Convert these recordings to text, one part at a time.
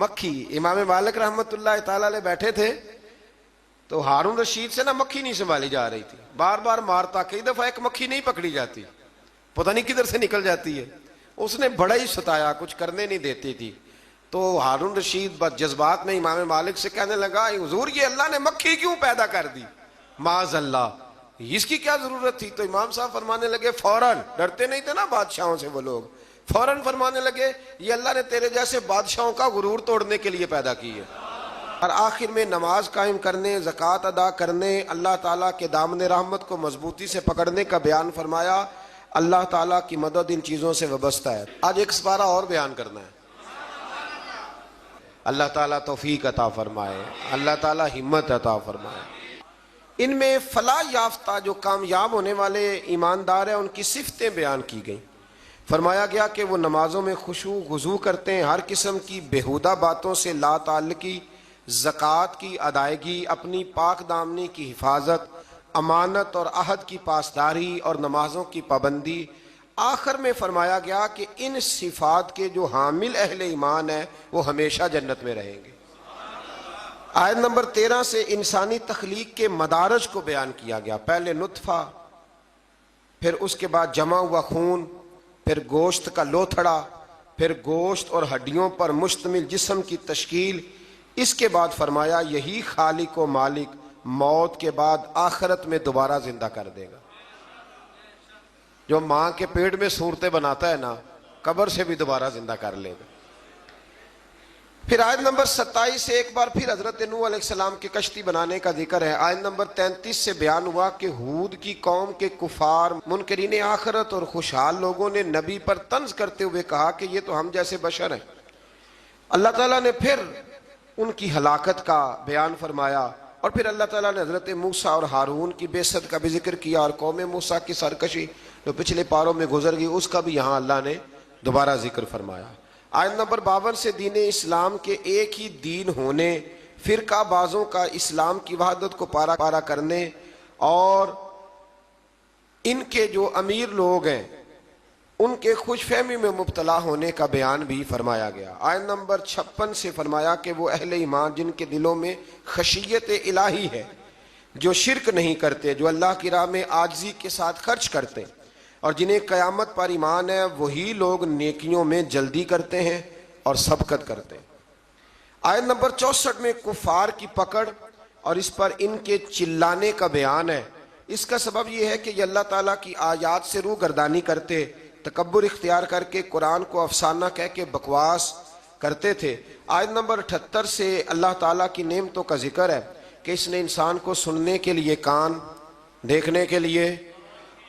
مکھی. امام مالک رحمت اللہ تعالی علیہ بیٹھے تھے تو ہارون رشید سے نا مکھی نہیں سنبھالی جا رہی تھی, بار بار مارتا, کئی دفعہ ایک مکھی نہیں پکڑی جاتی, پتہ نہیں کدھر سے نکل جاتی ہے. اس نے بڑا ہی ستایا, کچھ کرنے نہیں دیتی تھی. تو ہارون رشید بس جذبات میں امام مالک سے کہنے لگا, حضور یہ اللہ نے مکھی کیوں پیدا کر دی, معاذ اللہ, اس کی کیا ضرورت تھی؟ تو امام صاحب فرمانے لگے فوراً, ڈرتے نہیں تھے نا بادشاہوں سے وہ لوگ, فوراً فرمانے لگے یہ اللہ نے تیرے جیسے بادشاہوں کا غرور توڑنے کے لیے پیدا کی ہے. اور آخر میں نماز قائم کرنے, زکوٰۃ ادا کرنے, اللہ تعالیٰ کے دامن رحمت کو مضبوطی سے پکڑنے کا بیان فرمایا. اللہ تعالیٰ کی مدد ان چیزوں سے وابستہ ہے. آج ایک سپارہ اور بیان کرنا ہے. اللہ تعالیٰ توفیق عطا فرمائے, اللہ تعالیٰ ہمت عطا فرمائے. ان میں فلاح یافتہ جو کامیاب ہونے والے ایماندار ہیں ان کی صفتیں بیان کی گئیں. فرمایا گیا کہ وہ نمازوں میں خشوع خضوع کرتے ہیں, ہر قسم کی بیہودہ باتوں سے لا تعلقی, زکوٰۃ کی ادائیگی, اپنی پاک دامنی کی حفاظت, امانت اور عہد کی پاسداری اور نمازوں کی پابندی. آخر میں فرمایا گیا کہ ان صفات کے جو حامل اہل ایمان ہیں وہ ہمیشہ جنت میں رہیں گے. آیت نمبر 13 سے انسانی تخلیق کے مدارج کو بیان کیا گیا. پہلے نطفہ, پھر اس کے بعد جمع ہوا خون, پھر گوشت کا لوتھڑا, پھر گوشت اور ہڈیوں پر مشتمل جسم کی تشکیل. اس کے بعد فرمایا یہی خالق و مالک موت کے بعد آخرت میں دوبارہ زندہ کر دے گا. جو ماں کے پیٹ میں صورتیں بناتا ہے نا, قبر سے بھی دوبارہ زندہ کر لے گا. پھر آیت نمبر 27 سے ایک بار پھر حضرت نوح علیہ السلام کی کشتی بنانے کا ذکر ہے. آیت نمبر 33 سے بیان ہوا کہ ہود کی قوم کے کفار, منکرین آخرت اور خوشحال لوگوں نے نبی پر طنز کرتے ہوئے کہا کہ یہ تو ہم جیسے بشر ہیں. اللہ تعالیٰ نے پھر ان کی ہلاکت کا بیان فرمایا, اور پھر اللہ تعالیٰ نے حضرت موسیٰ اور ہارون کی بعثت کا بھی ذکر کیا, اور قوم موسیٰ کی سرکشی جو پچھلے پاروں میں گزر گئی اس کا بھی یہاں اللہ نے دوبارہ ذکر فرمایا. آیت نمبر 52 سے دین اسلام کے ایک ہی دین ہونے, فرقہ بازوں کا اسلام کی وحدت کو پارا پارا کرنے, اور ان کے جو امیر لوگ ہیں ان کے خوش فہمی میں مبتلا ہونے کا بیان بھی فرمایا گیا. آیت نمبر 56 سے فرمایا کہ وہ اہل ایمان جن کے دلوں میں خشیت الہی ہے, جو شرک نہیں کرتے, جو اللہ کی راہ میں عاجزی کے ساتھ خرچ کرتے, اور جنہیں قیامت پر ایمان ہے, وہی لوگ نیکیوں میں جلدی کرتے ہیں اور سبقت کرتے ہیں. آیت نمبر 64 میں کفار کی پکڑ اور اس پر ان کے چلانے کا بیان ہے. اس کا سبب یہ ہے کہ یہ اللہ تعالیٰ کی آیات سے روح گردانی کرتے, تکبر اختیار کر کے قرآن کو افسانہ کہہ کے بکواس کرتے تھے. آیت نمبر 78 سے اللہ تعالیٰ کی نعمتوں کا ذکر ہے کہ اس نے انسان کو سننے کے لیے کان, دیکھنے کے لیے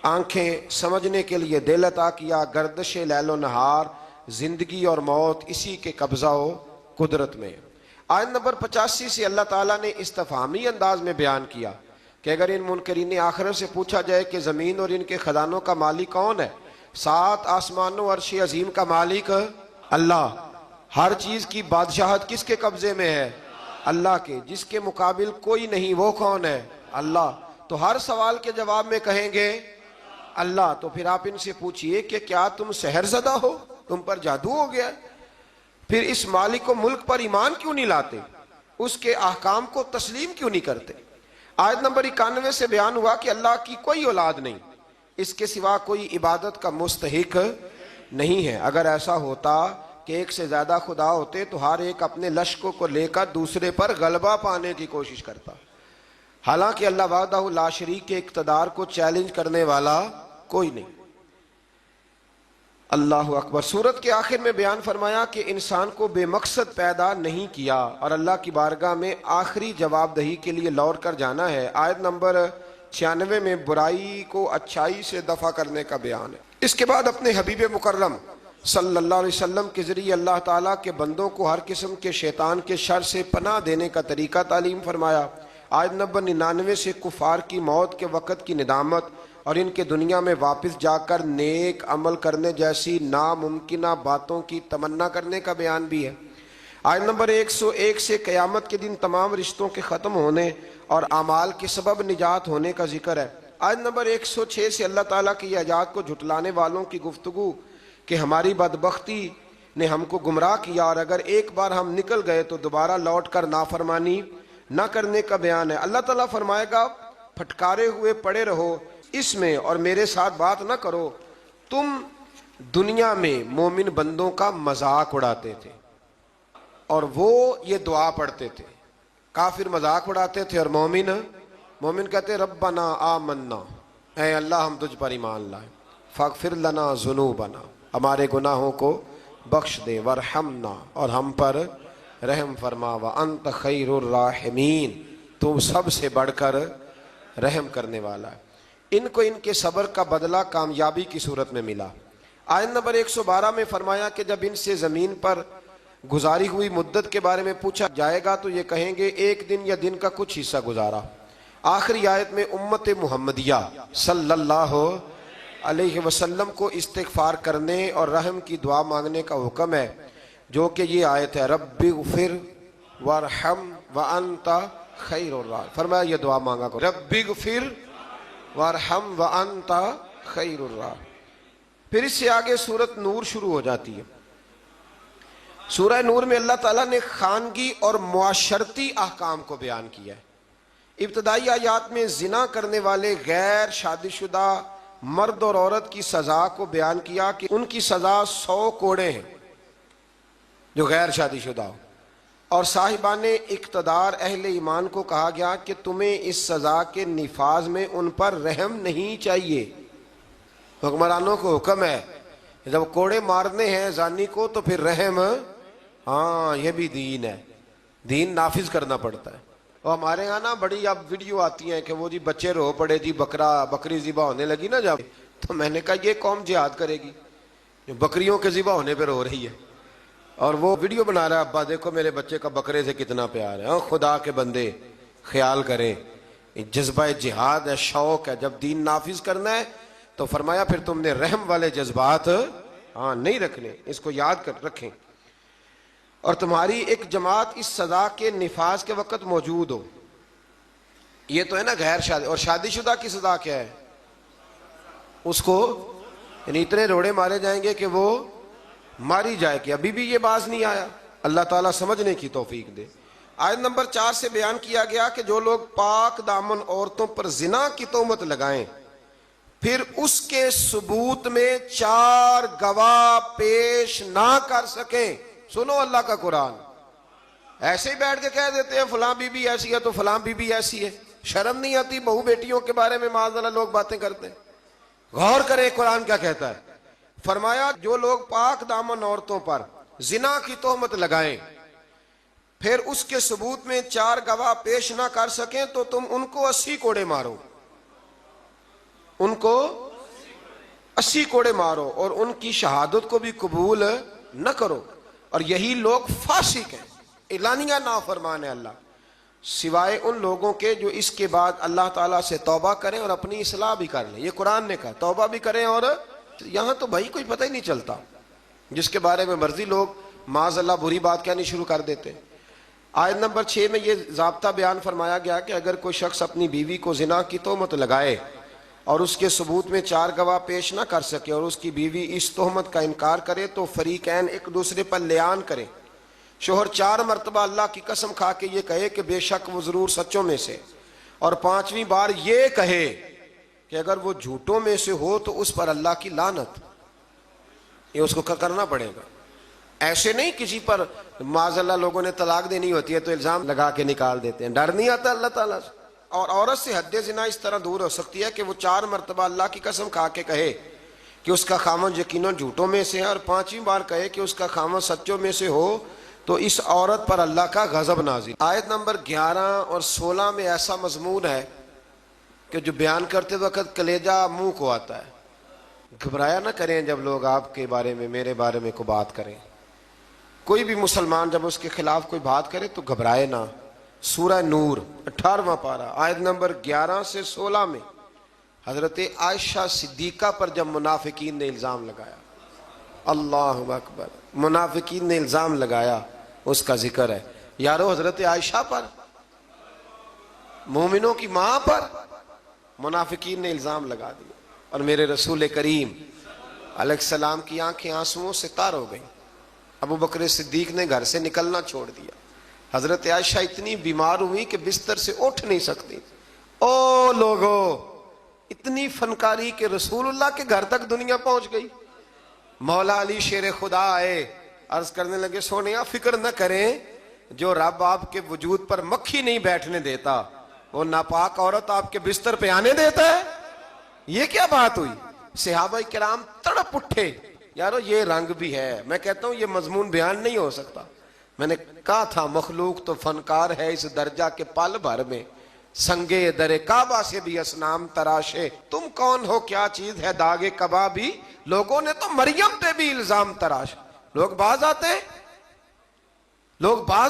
آنکھیں, سمجھنے کے لیے دل عطا کیا. گردش لیل و نہار, زندگی اور موت اسی کے قبضہ و قدرت میں. آیت نمبر 85 سے اللہ تعالیٰ نے استفہامی انداز میں بیان کیا کہ اگر ان منکرین آخرت سے پوچھا جائے کہ زمین اور ان کے خزانوں کا مالک کون ہے, 7 آسمانوں عرش عظیم کا مالک اللہ, ہر چیز کی بادشاہت کس کے قبضے میں ہے؟ اللہ کے, جس کے مقابل کوئی نہیں, وہ کون ہے؟ اللہ. تو ہر سوال کے جواب میں کہیں گے اللہ. تو پھر آپ ان سے پوچھئے کہ کیا تم سحر زدہ ہو, تم پر جادو ہو گیا؟ پھر اس مالک و ملک پر ایمان کیوں نہیں لاتے, اس کے احکام کو تسلیم کیوں نہیں کرتے؟ آیت نمبر 91 سے بیان ہوا کہ اللہ کی کوئی اولاد نہیں, اس کے سوا کوئی عبادت کا مستحق نہیں ہے. اگر ایسا ہوتا کہ ایک سے زیادہ خدا ہوتے تو ہر ایک اپنے لشکروں کو لے کر دوسرے پر غلبہ پانے کی کوشش کرتا. حالانکہ اللہ وحدہ لا شریک کے اقتدار کو چیلنج کرنے والا کوئی نہیں. اللہ اکبر. سورت کے آخر میں بیان فرمایا کہ انسان کو بے مقصد پیدا نہیں کیا اور اللہ کی بارگاہ میں آخری جواب دہی کے لیے لوٹ کر جانا ہے. آیت نمبر 96 میں برائی کو اچھائی سے دفع کرنے کا بیان ہے. اس کے بعد اپنے حبیب مکرم صلی اللہ علیہ وسلم کے ذریعے اللہ تعالیٰ کے بندوں کو ہر قسم کے شیطان کے شر سے پناہ دینے کا طریقہ تعلیم فرمایا. آیت نمبر 99 سے کفار کی موت کے وقت کی ندامت اور ان کے دنیا میں واپس جا کر نیک عمل کرنے جیسی ناممکنہ باتوں کی تمنا کرنے کا بیان بھی ہے. آیت نمبر 101 سے قیامت کے دن تمام رشتوں کے ختم ہونے اور اعمال کے سبب نجات ہونے کا ذکر ہے. آیت نمبر 106 سے اللہ تعالیٰ کی ایجاد کو جھٹلانے والوں کی گفتگو کہ ہماری بدبختی نے ہم کو گمراہ کیا، اور اگر ایک بار ہم نکل گئے تو دوبارہ لوٹ کر نافرمانی نہ کرنے کا بیان ہے۔ اللہ تعالیٰ فرمائے گا پھٹکارے ہوئے پڑے رہو اس میں اور میرے ساتھ بات نہ کرو۔ تم دنیا میں مومن بندوں کا مذاق اڑاتے تھے اور وہ یہ دعا پڑھتے تھے۔ کافر مذاق اڑاتے تھے اور مومن کہتے ربنا آمنا، اے اللہ ہم تجھ پر ایمان لائے، فاغفر لنا ذنوبنا، ہمارے گناہوں کو بخش دے، ورحمنا، اور ہم پر رحم فرما، وانت خیر الراحمین، تو سب سے بڑھ کر رحم کرنے والا ہے۔ ان کو ان کے صبر کا بدلہ کامیابی کی صورت میں ملا۔ آیت نمبر 112 میں فرمایا کہ جب ان سے زمین پر گزاری ہوئی مدت کے بارے میں پوچھا جائے گا تو یہ کہیں گے ایک دن یا دن کا کچھ حصہ گزارا۔ آخری آیت میں امت محمدیہ صلی اللہ علیہ وسلم کو استغفار کرنے اور رحم کی دعا مانگنے کا حکم ہے، جو کہ یہ آیت ہے رب اغفر وارحم وانت خیر الراحمین۔ فرمایا یہ دعا مانگا کرو، رب اغفر وارحم وانت خیر الراحمین۔ پھر اس سے آگے سورۃ نور شروع ہو جاتی ہے۔ سورہ نور میں اللہ تعالیٰ نے خانگی اور معاشرتی احکام کو بیان کیا ہے۔ ابتدائی آیات میں زنا کرنے والے غیر شادی شدہ مرد اور عورت کی سزا کو بیان کیا کہ ان کی سزا 100 کوڑے ہیں جو غیر شادی شدہ ہو، اور صاحبان اقتدار اہل ایمان کو کہا گیا کہ تمہیں اس سزا کے نفاذ میں ان پر رحم نہیں چاہیے۔ حکمرانوں کو حکم ہے جب کوڑے مارنے ہیں زانی کو تو پھر رحم، ہاں یہ بھی دین ہے، دین نافذ کرنا پڑتا ہے۔ اور ہمارے یہاں نا بڑی اب ویڈیو آتی ہیں کہ وہ جی بچے رو پڑے جی بکری ذبح ہونے لگی نا جب، تو میں نے کہا یہ قوم جہاد کرے گی جو بکریوں کے ذبح ہونے پہ رو رہی ہے، اور وہ ویڈیو بنا رہا ہے ابا دیکھو میرے بچے کا بکرے سے کتنا پیار ہے۔ خدا کے بندے خیال کریں، جذبہ جہاد ہے، شوق ہے، جب دین نافذ کرنا ہے تو فرمایا پھر تم نے رحم والے جذبات نہیں رکھنے، اس کو یاد کر رکھیں، اور تمہاری ایک جماعت اس سزا کے نفاذ کے وقت موجود ہو۔ یہ تو ہے نا غیر شادی، اور شادی شدہ کی سزا کیا ہے؟ اس کو یعنی اتنے روڑے مارے جائیں گے کہ وہ ماری جائے کہ ابھی بھی یہ باز نہیں آیا۔ اللہ تعالیٰ سمجھنے کی توفیق دے۔ آیت نمبر 4 سے بیان کیا گیا کہ جو لوگ پاک دامن عورتوں پر زنا کی تہمت لگائیں پھر اس کے ثبوت میں 4 گواہ پیش نہ کر سکیں، سنو اللہ کا قرآن، ایسے ہی بیٹھ کے کہہ دیتے ہیں فلاں بی بی ایسی ہے تو فلاں بی بی ایسی ہے، شرم نہیں آتی بہو بیٹیوں کے بارے میں معاذ اللہ لوگ باتیں کرتے ہیں؟ غور کریں قرآن کیا کہتا ہے۔ فرمایا جو لوگ پاک دامن عورتوں پر زنا کی تہمت لگائیں پھر اس کے ثبوت میں 4 گواہ پیش نہ کر سکیں تو تم ان کو 80 کوڑے مارو، ان کو 80 کوڑے مارو، اور ان کی شہادت کو بھی قبول نہ کرو، اور یہی لوگ فاسق ہیں، اعلانیہ نافرمان ہے اللہ، سوائے ان لوگوں کے جو اس کے بعد اللہ تعالیٰ سے توبہ کریں اور اپنی اصلاح بھی کر لیں۔ یہ قرآن نے کہا توبہ بھی کریں، اور یہاں تو بھائی کوئی پتہ ہی نہیں چلتا، جس کے بارے میں مرضی لوگ معاذ اللہ بری بات کہنی شروع کر دیتے ہیں۔ آیت نمبر 6 میں یہ ضابطہ بیان فرمایا گیا کہ اگر کوئی شخص اپنی بیوی کو زنا کی تہمت لگائے اور اس کے ثبوت میں 4 گواہ پیش نہ کر سکے اور اس کی بیوی اس تہمت کا انکار کرے تو فریقین ایک دوسرے پر لیان کریں۔ شوہر 4 مرتبہ اللہ کی قسم کھا کے یہ کہے کہ بے شک وہ ضرور سچوں میں سے، اور 5ویں بار یہ کہے کہ اگر وہ جھوٹوں میں سے ہو تو اس پر اللہ کی لعنت، یہ اس کو کرنا پڑے گا۔ ایسے نہیں کسی پر معاذ اللہ لوگوں نے طلاق دینی ہوتی ہے تو الزام لگا کے نکال دیتے ہیں، ڈر نہیں آتا اللہ تعالیٰ سے۔ اور عورت سے حد زنا اس طرح دور ہو سکتی ہے کہ وہ 4 مرتبہ اللہ کی قسم کھا کے کہے کہ اس کا خاوند یقیناً جھوٹوں میں سے ہے، اور 5ویں بار کہے کہ اس کا خاوند سچوں میں سے ہو تو اس عورت پر اللہ کا غضب نازل۔ آیت نمبر 11 اور 16 میں ایسا مضمون ہے کہ جو بیان کرتے وقت کلیجہ منہ کو آتا ہے۔ گھبرایا نہ کریں جب لوگ آپ کے بارے میں میرے بارے میں کو بات کریں، کوئی بھی مسلمان جب اس کے خلاف کوئی بات کرے تو گھبرائے نہ۔ سورہ نور 18واں پارہ آیت نمبر 11 سے 16 میں حضرت عائشہ صدیقہ پر جب منافقین نے الزام لگایا، اللہ اکبر، منافقین نے الزام لگایا، اس کا ذکر ہے۔ یارو حضرت عائشہ پر، مومنوں کی ماں پر منافقین نے الزام لگا دیا، اور میرے رسول کریم علیہ السلام کی آنکھیں آنسوؤں سے تار ہو گئیں۔ ابو بکر صدیق نے گھر سے نکلنا چھوڑ دیا. حضرت عائشہ اتنی بیمار ہوئی کہ بستر سے اٹھ نہیں سکتی. او لوگو، اتنی فنکاری کہ رسول اللہ کے گھر تک دنیا پہنچ گئی. مولا علی شیر خدا آئے، عرض کرنے لگے سونیا فکر نہ کریں، جو رب آپ کے وجود پر مکھی نہیں بیٹھنے دیتا وہ ناپاک عورت آپ کے بستر پہ آنے دیتا ہے. یہ کیا بات ہوئی؟ صحابہ کرام تڑپ اٹھے، یارو یہ رنگ بھی ہے. میں کہتا ہوں یہ مضمون بیان نہیں ہو سکتا. میں نے کہا تھا مخلوق تو فنکار ہے اس درجہ کے پل بھر میں، سنگے در کعبہ سے بھی اسنام تراشے. تم کون ہو کیا چیز ہے داغے کبابی، لوگوں نے تو مریم پہ بھی الزام تراش. لوگ باز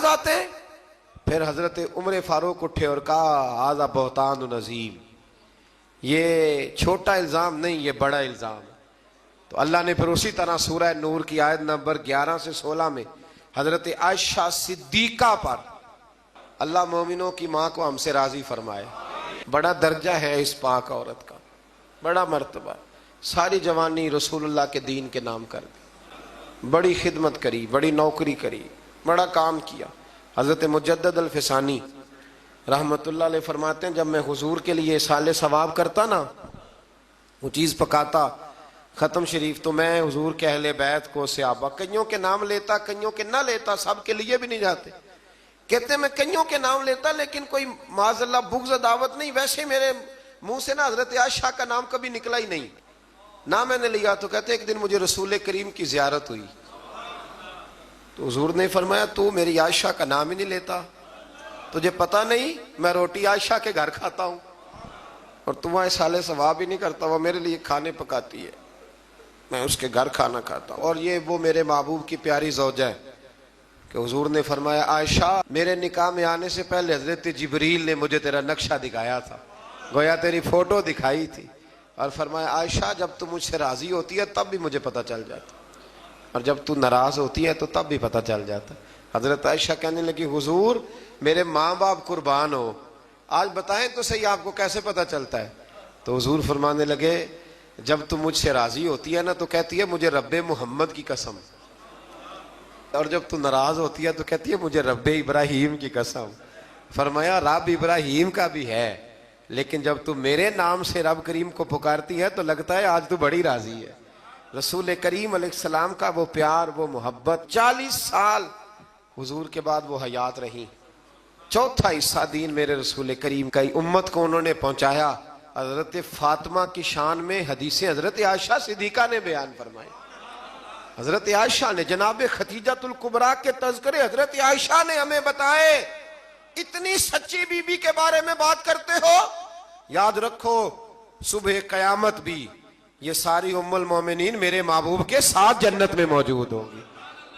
آتے. پھر حضرت عمر فاروق اٹھے اور کہا ھذا بہتان عظیم، یہ چھوٹا الزام نہیں، یہ بڑا الزام. تو اللہ نے پھر اسی طرح سورہ نور کی آیت نمبر 11 سے 16 میں حضرت عائشہ صدیقہ پر، اللہ مومنوں کی ماں کو ہم سے راضی فرمائے. بڑا درجہ ہے اس پاک عورت کا، بڑا مرتبہ. ساری جوانی رسول اللہ کے دین کے نام کر دی، بڑی خدمت کری، بڑی نوکری کری، بڑا کام کیا. حضرت مجدد الفسانی رحمت اللہ علیہ فرماتے ہیں جب میں حضور کے لیے سال ثواب کرتا نا، وہ چیز پکاتا ختم شریف، تو میں حضور کے اہل بیت کو صحابہ کئیوں کے نام لیتا، کئیوں کے نہ لیتا، سب کے لیے بھی نہیں جاتے. کہتے میں کئیوں کے نام لیتا لیکن کوئی معاذ اللہ بغض دعوت نہیں. ویسے میرے منہ سے نا حضرت عائشہ کا نام کبھی نکلا ہی نہیں، نہ میں نے لیا. تو کہتے ایک دن مجھے رسول کریم کی زیارت ہوئی تو حضور نے فرمایا تو میری عائشہ کا نام ہی نہیں لیتا، تجھے پتہ نہیں میں روٹی عائشہ کے گھر کھاتا ہوں اور تم وہاں سال ثواب ہی نہیں کرتا. وہ میرے لیے کھانے پکاتی ہے، میں اس کے گھر کھانا کھاتا ہوں. اور یہ وہ میرے محبوب کی پیاری زوجہ ہے کہ حضور نے فرمایا عائشہ میرے نکاح میں آنے سے پہلے حضرت جبریل نے مجھے تیرا نقشہ دکھایا تھا، گویا تیری فوٹو دکھائی تھی، اور فرمایا عائشہ جب تو مجھ سے راضی ہوتی ہے تب بھی مجھے پتہ چل جاتا، اور جب تو ناراض ہوتی ہے تو تب بھی پتہ چل جاتا. حضرت عائشہ کہنے لگی حضور میرے ماں باپ قربان ہو، آج بتائیں تو صحیح آپ کو کیسے پتہ چلتا ہے؟ تو حضور فرمانے لگے جب تو مجھ سے راضی ہوتی ہے نا تو کہتی ہے مجھے رب محمد کی قسم، اور جب تو ناراض ہوتی ہے تو کہتی ہے مجھے رب ابراہیم کی قسم. فرمایا رب ابراہیم کا بھی ہے، لیکن جب تو میرے نام سے رب کریم کو پکارتی ہے تو لگتا ہے آج تو بڑی راضی ہے. رسول کریم علیہ السلام کا وہ پیار، وہ محبت. 40 سال حضور کے بعد وہ حیات رہی، چوتھا حصہ دین میرے رسول کریم کا امت کو انہوں نے پہنچایا. حضرت فاطمہ کی شان میں حدیثیں حضرت عائشہ صدیقہ نے بیان فرمائی. حضرت عائشہ نے جناب ختیجۃ الکبریٰ کے تذکرے حضرت عائشہ نے ہمیں بتائے. اتنی سچی بی بی کے بارے میں بات کرتے ہو، یاد رکھو صبح قیامت بھی یہ ساری ام المومنین میرے محبوب کے ساتھ جنت میں موجود ہوگی.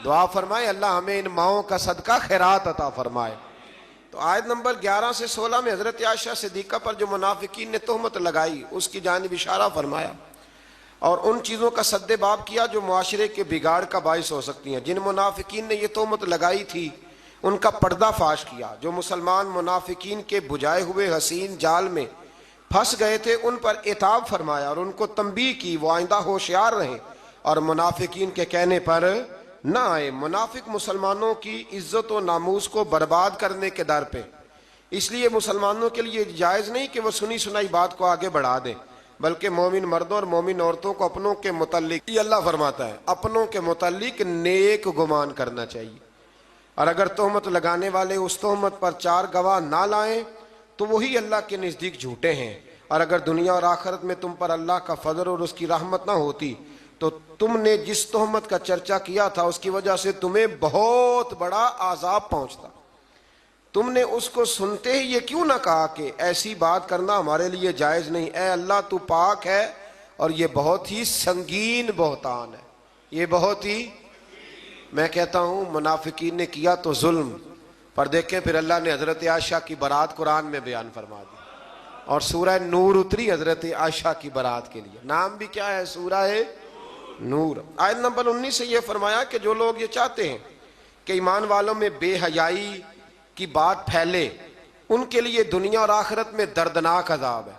دعا فرمائے اللہ ہمیں ان ماؤں کا صدقہ خیرات عطا فرمائے. تو آیت نمبر 11 سے 16 میں حضرت عائشہ صدیقہ پر جو منافقین نے تہمت لگائی اس کی جانب اشارہ فرمایا اور ان چیزوں کا سد باب کیا جو معاشرے کے بگاڑ کا باعث ہو سکتی ہیں. جن منافقین نے یہ تہمت لگائی تھی ان کا پردہ فاش کیا. جو مسلمان منافقین کے بجھائے ہوئے حسین جال میں پھنس گئے تھے ان پر عتاب فرمایا اور ان کو تنبیہ کی وہ آئندہ ہوشیار رہیں اور منافقین کے کہنے پر نہ آئے. منافق مسلمانوں کی عزت و ناموس کو برباد کرنے کے در پہ، اس لیے مسلمانوں کے لیے جائز نہیں کہ وہ سنی سنائی بات کو آگے بڑھا دیں، بلکہ مومن مردوں اور مومن عورتوں کو اپنوں کے متعلق، یہ اللہ فرماتا ہے، اپنوں کے متعلق نیک گمان کرنا چاہیے. اور اگر تہمت لگانے والے اس تہمت پر 4 گواہ نہ لائیں تو وہی اللہ کے نزدیک جھوٹے ہیں. اور اگر دنیا اور آخرت میں تم پر اللہ کا فضل اور اس کی رحمت نہ ہوتی تو تم نے جس تہمت کا چرچا کیا تھا اس کی وجہ سے تمہیں بہت بڑا عذاب پہنچتا. تم نے اس کو سنتے ہی یہ کیوں نہ کہا کہ ایسی بات کرنا ہمارے لیے جائز نہیں. اے اللہ تو پاک ہے اور یہ بہت ہی سنگین بہتان ہے. یہ بہت ہی، میں کہتا ہوں منافقین نے کیا تو ظلم، پر دیکھیں پھر اللہ نے حضرت عائشہ کی برات قرآن میں بیان فرما دی اور سورہ نور اتری حضرت عائشہ کی برات کے لیے. نام بھی کیا ہے؟ سورہ نور. آیت نمبر 19 سے یہ فرمایا کہ جو لوگ یہ چاہتے ہیں کہ ایمان والوں میں بے حیائی کی بات پھیلے ان کے لیے دنیا اور آخرت میں دردناک عذاب ہے.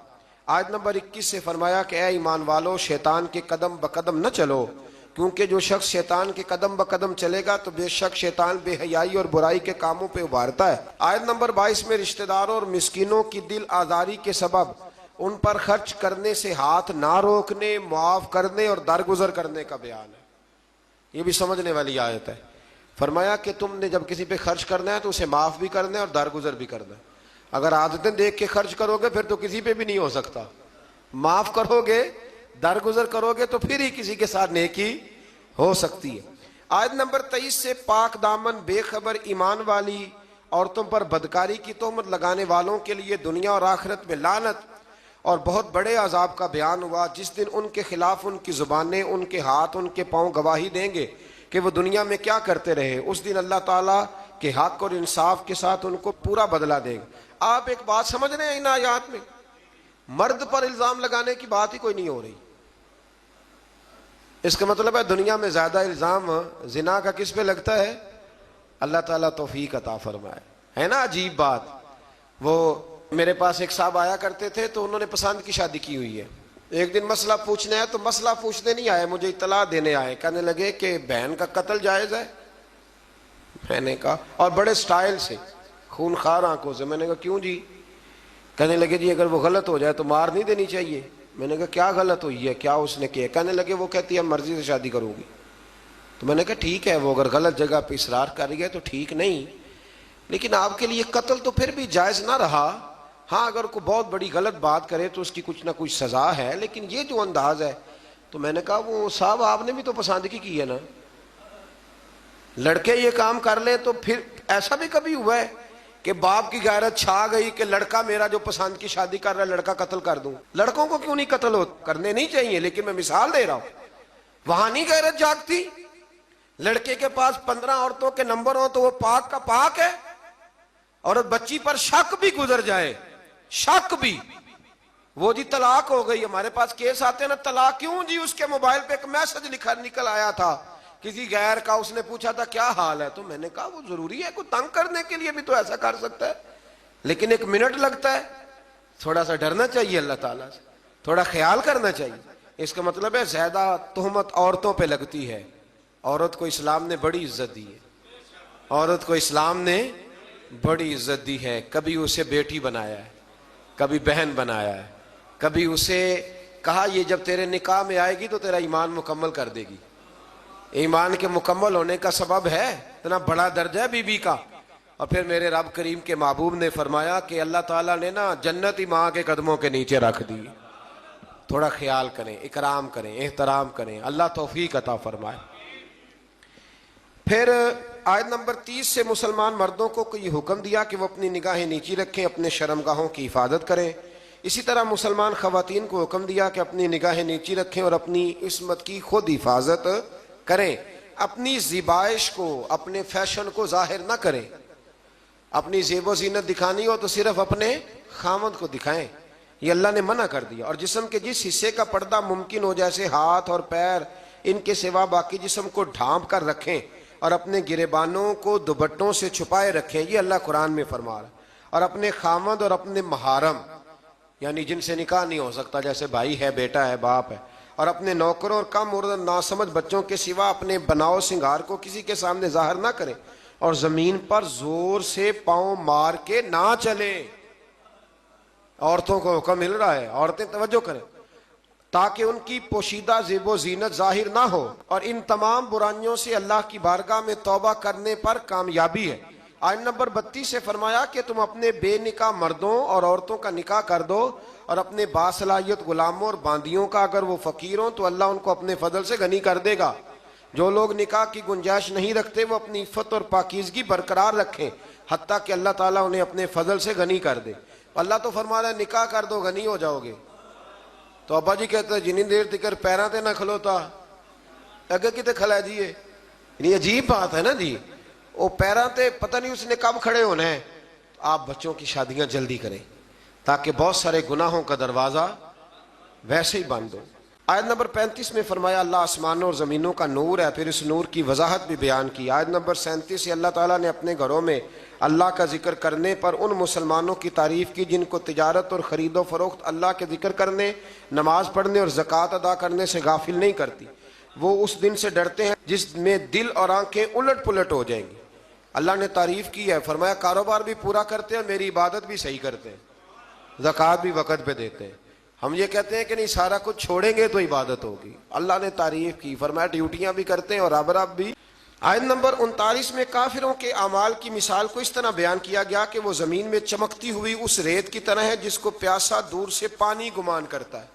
آیت نمبر 21 سے فرمایا کہ اے ایمان والو شیطان کے قدم بقدم نہ چلو کیونکہ جو شخص شیطان کے قدم بقدم چلے گا تو بے شک شیطان بے حیائی اور برائی کے کاموں پہ ابھارتا ہے۔ آیت نمبر 22 میں رشتہ داروں اور مسکینوں کی دل آزاری کے سبب ان پر خرچ کرنے سے ہاتھ نہ روکنے، معاف کرنے اور درگزر کرنے کا بیان ہے۔ یہ بھی سمجھنے والی آیت ہے۔ فرمایا کہ تم نے جب کسی پہ خرچ کرنا ہے تو اسے معاف بھی کرنا ہے اور درگزر بھی کرنا ہے۔ اگر عادتیں دیکھ کے خرچ کرو گے پھر تو کسی پہ بھی نہیں ہو سکتا، معاف کرو گے، درگزر کرو گے تو پھر ہی کسی کے ساتھ نیکی ہو سکتی ہے۔ آیت نمبر 23 سے پاک دامن بے خبر ایمان والی عورتوں پر بدکاری کی تہمت لگانے والوں کے لیے دنیا اور آخرت میں لعنت اور بہت بڑے عذاب کا بیان ہوا، جس دن ان کے خلاف ان کی زبانیں، ان کے ہاتھ، ان کے پاؤں گواہی دیں گے کہ وہ دنیا میں کیا کرتے رہے۔ اس دن اللہ تعالیٰ کے حق اور انصاف کے ساتھ ان کو پورا بدلہ دے گا۔ آپ ایک بات سمجھ رہے ہیں ان آیات میں؟ مرد پر الزام لگانے کی بات ہی کوئی نہیں ہو رہی۔ اس کا مطلب ہے دنیا میں زیادہ الزام زنا کا کس پہ لگتا ہے؟ اللہ تعالیٰ توفیق عطا فرمائے۔ ہے نا عجیب بات؟ وہ میرے پاس ایک صاحب آیا کرتے تھے تو انہوں نے پسند کی شادی کی ہوئی ہے۔ ایک دن مسئلہ پوچھنے آئے تو مسئلہ پوچھنے نہیں آئے، مجھے اطلاع دینے آئے۔ کہنے لگے کہ بہن کا قتل جائز ہے؟ میں نے کہا، اور بڑے سٹائل سے، خون خار آنکھوں سے۔ میں نے کہا کیوں جی؟ کہنے لگے جی اگر وہ غلط ہو جائے تو مار نہیں دینی چاہیے۔ میں نے کہا کیا غلط ہوئی ہے، کیا اس نے کیا؟ کہنے لگے وہ کہتی ہے مرضی سے شادی کروں گی۔ تو میں نے کہا ٹھیک ہے، وہ اگر غلط جگہ پہ اصرار کر رہی ہے تو ٹھیک نہیں، لیکن آپ کے لیے قتل تو پھر بھی جائز نہ رہا۔ ہاں اگر کوئی بہت بڑی غلط بات کرے تو اس کی کچھ نہ کچھ سزا ہے، لیکن یہ جو انداز ہے۔ تو میں نے کہا وہ صاحب آپ نے بھی تو پسند کی ہے نا، لڑکے یہ کام کر لیں تو پھر ایسا بھی کبھی ہوا ہے کہ باپ کی غیرت چھا گئی کہ لڑکا میرا جو پسند کی شادی کر رہا ہے لڑکا قتل کر دوں؟ لڑکوں کو کیوں نہیں قتل کرنے نہیں چاہیے، لیکن میں مثال دے رہا ہوں، وہاں نہیں غیرت جاگتی؟ لڑکے کے پاس 15 عورتوں کے نمبر ہوں تو وہ پاک کا پاک ہے، اور بچی پر شک بھی گزر جائے، شک بھی، وہ جی طلاق ہو گئی، ہمارے پاس کیس آتے ہیں نا، طلاق کیوں جی؟ اس کے موبائل پہ ایک میسج نکل آیا تھا کسی غیر کا، اس نے پوچھا تھا کیا حال ہے؟ تو میں نے کہا وہ ضروری ہے، کوئی تنگ کرنے کے لیے بھی تو ایسا کر سکتا ہے، لیکن 1 منٹ لگتا ہے۔ تھوڑا سا ڈرنا چاہیے اللہ تعالیٰ سے، تھوڑا خیال کرنا چاہیے۔ اس کا مطلب ہے زیادہ تہمت عورتوں پہ لگتی ہے۔ عورت کو اسلام نے بڑی عزت دی ہے، عورت کو اسلام نے بڑی عزت دی ہے۔ کبھی اسے بیٹی بنایا ہے، کبھی بہن بنایا ہے، کبھی اسے کہا یہ جب تیرے نکاح میں آئے گی تو تیرا ایمان مکمل کر دے گی۔ ایمان کے مکمل ہونے کا سبب ہے اتنا بڑا درجہ ہے بی بی کا۔ اور پھر میرے رب کریم کے محبوب نے فرمایا کہ اللہ تعالیٰ نے نا جنت ہی ماں کے قدموں کے نیچے رکھ دی۔ تھوڑا خیال کریں، اکرام کریں، احترام کریں، اللہ توفیق عطا فرمائے۔ پھر آیت نمبر 30 سے مسلمان مردوں کو یہ حکم دیا کہ وہ اپنی نگاہیں نیچی رکھیں، اپنے شرمگاہوں کی حفاظت کریں۔ اسی طرح مسلمان خواتین کو حکم دیا کہ اپنی نگاہیں نیچی رکھیں اور اپنی عصمت کی خود حفاظت کریں، اپنی زیبائش کو، اپنے فیشن کو ظاہر نہ کریں۔ اپنی زیب و زینت دکھانی ہو تو صرف اپنے خاوند کو دکھائیں، یہ اللہ نے منع کر دیا۔ اور جسم کے جس حصے کا پردہ ممکن ہو جیسے ہاتھ اور پیر، ان کے سوا باقی جسم کو ڈھانپ کر رکھیں اور اپنے گریبانوں کو دوپٹوں سے چھپائے رکھیں، یہ اللہ قرآن میں فرما رہا ہے۔ اور اپنے خاوند اور اپنے محارم یعنی جن سے نکاح نہیں ہو سکتا، جیسے بھائی ہے، بیٹا ہے، باپ ہے، اور اپنے نوکروں اور کم اور ناسمجھ بچوں کے سوا اپنے بناؤ سنگار کو کسی کے سامنے ظاہر نہ کریں، اور زمین پر زور سے پاؤں مار کے نہ چلیں۔ عورتوں کو حکم مل رہا ہے، عورتیں توجہ کریں، تاکہ ان کی پوشیدہ زیب و زینت ظاہر نہ ہو، اور ان تمام برائیوں سے اللہ کی بارگاہ میں توبہ کرنے پر کامیابی ہے۔ آیت نمبر 32 سے فرمایا کہ تم اپنے بے نکاح مردوں اور عورتوں کا نکاح کر دو، اور اپنے باصلاحیت غلاموں اور باندیوں کا، اگر وہ فقیر ہوں تو اللہ ان کو اپنے فضل سے غنی کر دے گا۔ جو لوگ نکاح کی گنجائش نہیں رکھتے وہ اپنی عفت اور پاکیزگی برقرار رکھیں، حتیٰ کہ اللہ تعالیٰ انہیں اپنے فضل سے غنی کر دے۔ اللہ تو فرما رہا ہے نکاح کر دو غنی ہو جاؤ گے۔ تو ابا جی کہتے ہیں جنی دیر تکر پیراں تے نہ کھلوتا اگر کتے کھلا دیئے، یہ عجیب بات ہے نا جی، وہ پیراں تے پتہ نہیں اس نے کب کھڑے ہونا ہے۔ آپ بچوں کی شادیاں جلدی کریں تاکہ بہت سارے گناہوں کا دروازہ ویسے ہی بند ہو۔ آیت نمبر 35 میں فرمایا اللہ آسمانوں اور زمینوں کا نور ہے، پھر اس نور کی وضاحت بھی بیان کی۔ آیت نمبر 37 سے اللہ تعالیٰ نے اپنے گھروں میں اللہ کا ذکر کرنے پر ان مسلمانوں کی تعریف کی جن کو تجارت اور خرید و فروخت اللہ کے ذکر کرنے، نماز پڑھنے اور زکوٰۃ ادا کرنے سے غافل نہیں کرتی۔ وہ اس دن سے ڈرتے ہیں جس میں دل اور آنکھیں الٹ پلٹ ہو جائیں گی. اللہ نے تعریف کی ہے, فرمایا کاروبار بھی پورا کرتے ہیں, میری عبادت بھی صحیح کرتے ہیں, زکوٰۃ بھی وقت پہ دیتے ہیں. ہم یہ کہتے ہیں کہ نہیں سارا کچھ چھوڑیں گے تو عبادت ہوگی. اللہ نے تعریف کی, فرمایا ڈیوٹیاں بھی کرتے ہیں اور رب بھی. آیت نمبر 39 میں کافروں کے اعمال کی مثال کو اس طرح بیان کیا گیا کہ وہ زمین میں چمکتی ہوئی اس ریت کی طرح ہے جس کو پیاسا دور سے پانی گمان کرتا ہے.